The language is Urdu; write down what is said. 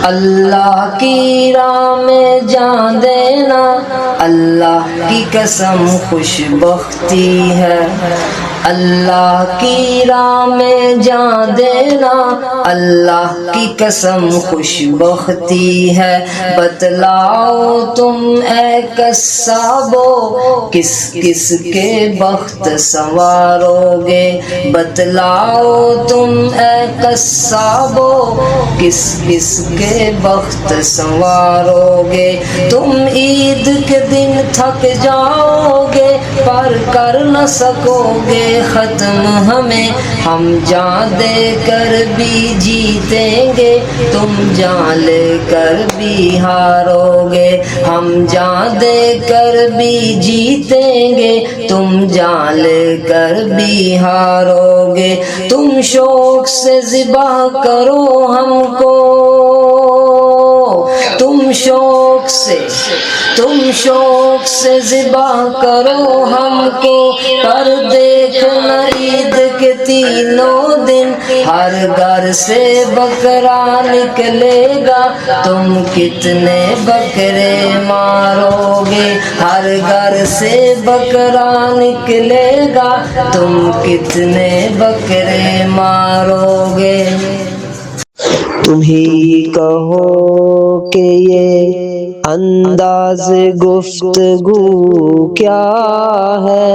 اللہ کی راہ میں جان دینا اللہ کی قسم خوش بختی ہے، اللہ کی راہ میں جان دینا اللہ کی قسم خوش بختی ہے۔ بتلاؤ تم اے قصابو کس کس کے بخت سنوارو گے، بتلاؤ تم اے قصابو کس کس کے بخت سنوارو گے۔ تم عید کے دن تھک جاؤ گے پر کر نہ سکو گے ختم ہمیں، ہم جان دے کر بھی جیتیں گے تم جان لے کر بھی ہارو گے، ہم جان دے کر بھی جیتیں گے تم جان لے کر بھی ہارو گے۔ تم شوق سے ذبح کرو ہم کو، تم شوق سے ذبح کرو ہم کو، پر دیکھنا عید کے تینوں دن ہر گھر سے بکرا نکلے گا تم کتنے بکرے مارو گے، ہر گھر سے بکرا نکلے گا تم کتنے بکرے مارو گے۔ تم ہی کہو کہ یہ انداز گفتگو کیا ہے،